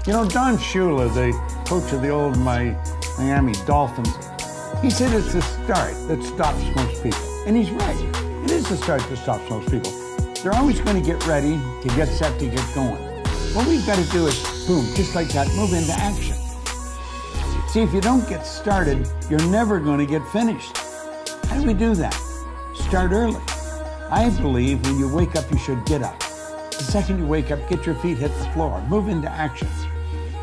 You know, Don Shula, the coach of the old Miami Dolphins, he said it's the start that stops most people. And he's right. It is the start that stops most people. They're always going to get ready, to get set, to get going. What we've got to do is, boom, just like that, move into action. See, if you don't get started, you're never going to get finished. How do we do that? Start early. I believe when you wake up, you should get up. The second you wake up, get your feet hit the floor, move into action.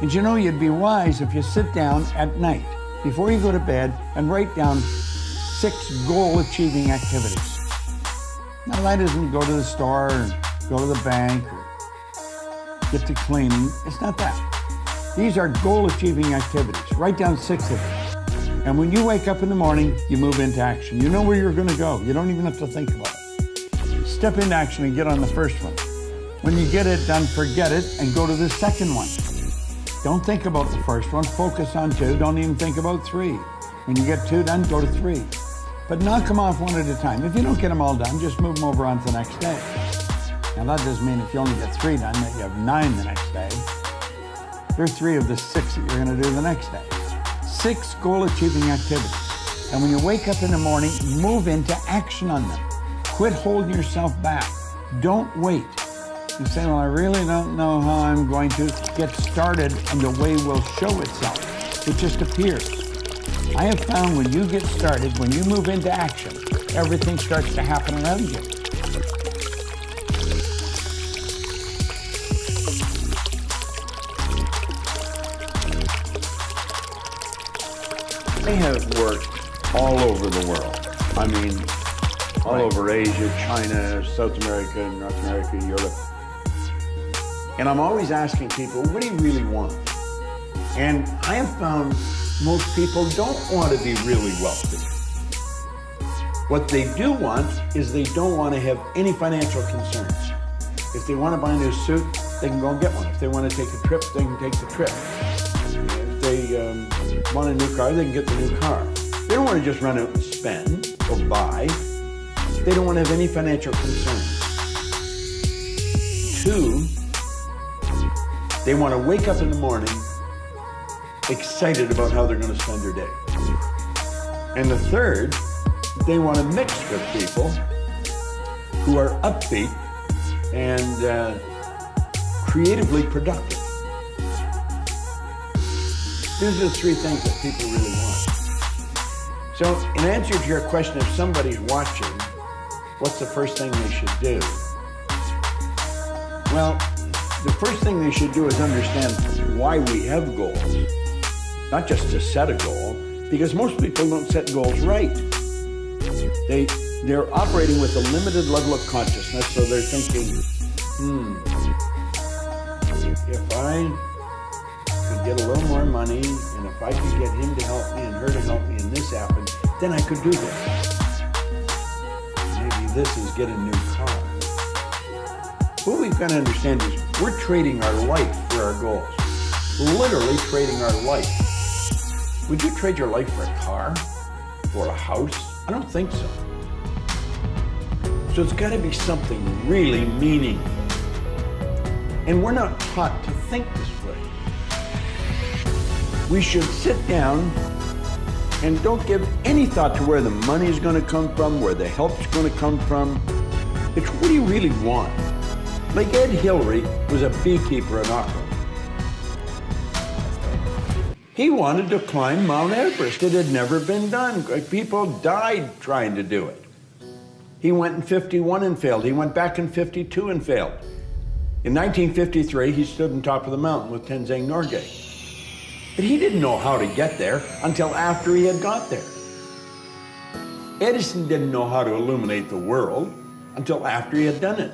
And you know, you'd be wise if you sit down at night, before you go to bed, and write down 6 goal-achieving activities. Now, that isn't go to the store, or go to the bank, or get to cleaning. It's not that. These are goal-achieving activities. Write down 6 of them. And when you wake up in the morning, you move into action. You know where you're going to go. You don't even have to think about it. Step into action and get on the first one. When you get it done, forget it and go to the second one. Don't think about the first one. Focus on 2. Don't even think about 3. When you get 2 done, go to 3. But knock them off one at a time. If you don't get them all done, just move them over on to the next day. Now, that doesn't mean if you only get 3 done that you have 9 the next day. There are 3 of the 6 that you're going to do the next day. 6 goal-achieving activities. And when you wake up in the morning, move into action on them. Quit holding yourself back. Don't wait. You say, well, I really don't know how I'm going to get started, and the way will show itself. It just appears. I have found when you get started, when you move into action, everything starts to happen around you. I have worked all over the world. I mean, all over Asia, China, South America, North America, Europe. And I'm always asking people, what do you really want? And I have found most people don't want to be really wealthy. What they do want is they don't want to have any financial concerns. If they want to buy a new suit, they can go and get one. If they want to take a trip, they can take the trip. If they want a new car, they can get the new car. They don't want to just run out and spend or buy. They don't want to have any financial concerns. 2, they want to wake up in the morning excited about how they're going to spend their day. And the 3rd, they want to mix with people who are upbeat and creatively productive. These are the 3 things that people really want. So in answer to your question, if somebody's watching, what's the first thing they should do? Well, the first thing they should do is understand why we have goals. Not just to set a goal, because most people don't set goals right. They're operating with a limited level of consciousness, so they're thinking, if I could get a little more money, and if I could get him to help me and her to help me, and this happened, then I could do this. Maybe this is get a new car. What we've got to understand is we're trading our life for our goals. Literally trading our life. Would you trade your life for a car or a house? I don't think so. So it's got to be something really meaningful. And we're not taught to think this way. We should sit down and don't give any thought to where the money is going to come from, where the help is going to come from. It's what do you really want? Like Ed Hillary was a beekeeper in Auckland. He wanted to climb Mount Everest. It had never been done. People died trying to do it. He went in 51 and failed. He went back in 52 and failed. In 1953, he stood on top of the mountain with Tenzing Norgay. But he didn't know how to get there until after he had got there. Edison didn't know how to illuminate the world until after he had done it.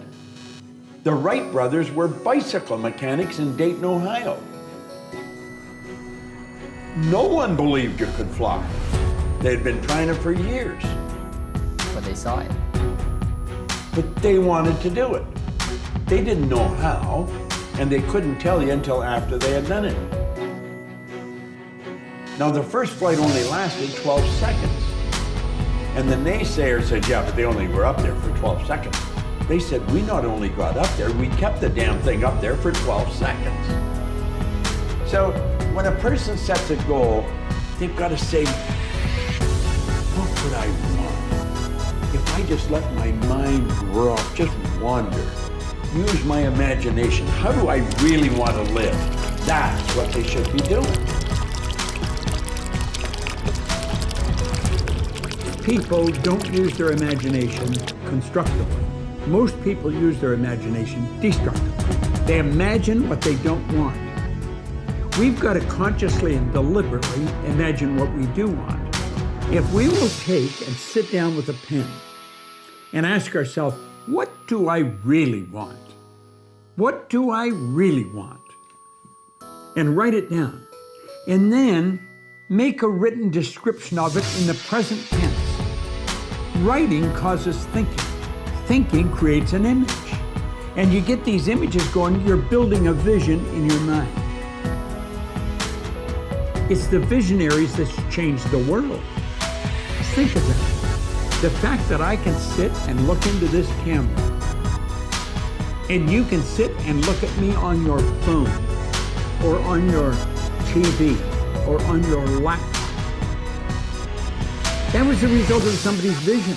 The Wright brothers were bicycle mechanics in Dayton, Ohio. No one believed you could fly. They'd been trying it for years. But they saw it. But they wanted to do it. They didn't know how, and they couldn't tell you until after they had done it. Now, the first flight only lasted 12 seconds. And the naysayer said, yeah, but they only were up there for 12 seconds. They said, we not only got up there, we kept the damn thing up there for 12 seconds. So when a person sets a goal, they've got to say, what would I want? If I just let my mind roam, just wander, use my imagination, how do I really want to live? That's what they should be doing. People don't use their imagination constructively. Most people use their imagination destructively. They imagine what they don't want. We've got to consciously and deliberately imagine what we do want. If we will take and sit down with a pen and ask ourselves, what do I really want? What do I really want? And write it down. And then make a written description of it in the present tense. Writing causes thinking. Thinking creates an image. And you get these images going, you're building a vision in your mind. It's the visionaries that's changed the world. Think of that. The fact that I can sit and look into this camera, and you can sit and look at me on your phone, or on your TV, or on your laptop. That was the result of somebody's vision.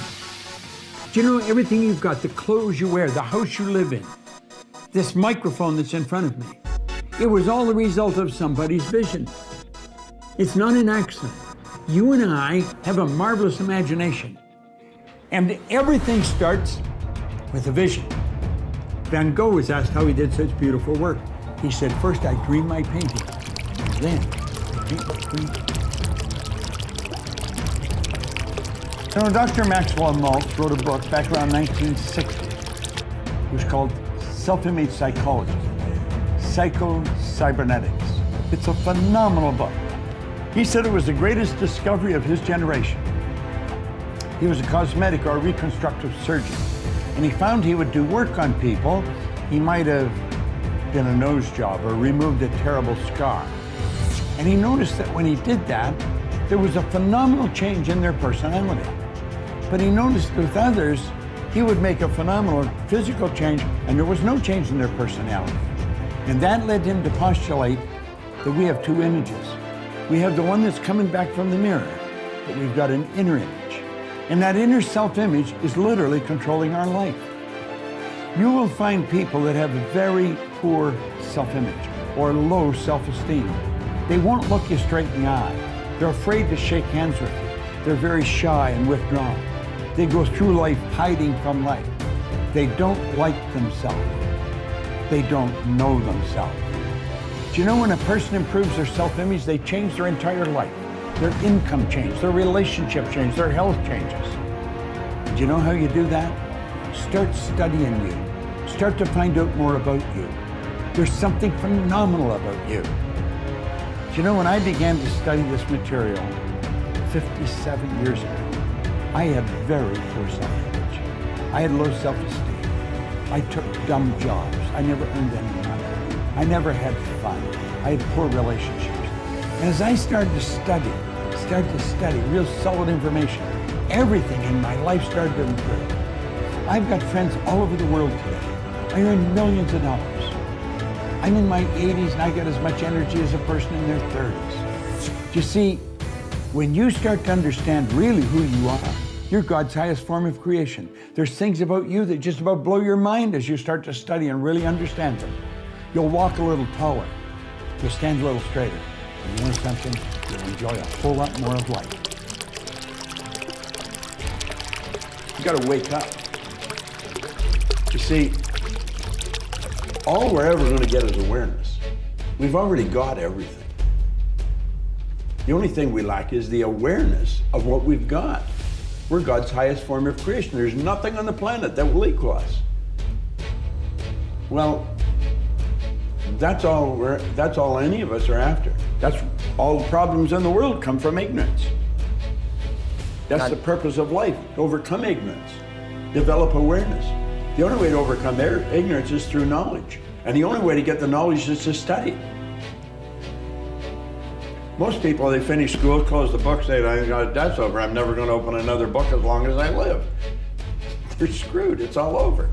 Do you know everything you've got, the clothes you wear, the house you live in, this microphone that's in front of me? It was all the result of somebody's vision. It's not an accident. You and I have a marvelous imagination. And everything starts with a vision. Van Gogh was asked how he did such beautiful work. He said, first I dream my painting, and then I paint my painting. So Dr. Maxwell Maltz wrote a book back around 1960. It was called Self-Image Psychology, Psycho-Cybernetics. It's a phenomenal book. He said it was the greatest discovery of his generation. He was a cosmetic or reconstructive surgeon, and he found he would do work on people. He might have been a nose job or removed a terrible scar. And he noticed that when he did that, there was a phenomenal change in their personality. But he noticed with others, he would make a phenomenal physical change, and there was no change in their personality. And that led him to postulate that we have two images. We have the one that's coming back from the mirror, but we've got an inner image. And that inner self-image is literally controlling our life. You will find people that have a very poor self-image or low self-esteem. They won't look you straight in the eye. They're afraid to shake hands with you. They're very shy and withdrawn. They go through life hiding from life. They don't like themselves. They don't know themselves. Do you know when a person improves their self-image, they change their entire life? Their income changes, their relationship changes, their health changes. Do you know how you do that? Start studying you. Start to find out more about you. There's something phenomenal about you. Do you know when I began to study this material 57 years ago, I had very poor self-image. I had low self-esteem. I took dumb jobs. I never earned any money. I never had fun. I had poor relationships. And as I started to study real solid information, everything in my life started to improve. I've got friends all over the world today. I earn millions of dollars. I'm in my 80s and I got as much energy as a person in their 30s. You see, when you start to understand really who you are, you're God's highest form of creation. There's things about you that just about blow your mind as you start to study and really understand them. You'll walk a little taller. You'll stand a little straighter. And you know something? You'll enjoy a whole lot more of life. You got to wake up. You see, all we're ever going to get is awareness. We've already got everything. The only thing we lack is the awareness of what we've got. We're God's highest form of creation. There's nothing on the planet that will equal us. Well, that's all any of us are after. That's all the problems in the world come from ignorance. That's the purpose of life, to overcome ignorance, develop awareness. The only way to overcome ignorance is through knowledge. And the only way to get the knowledge is to study. Most people, they finish school, close the book, say, that's over, I'm never going to open another book as long as I live. They're screwed, it's all over.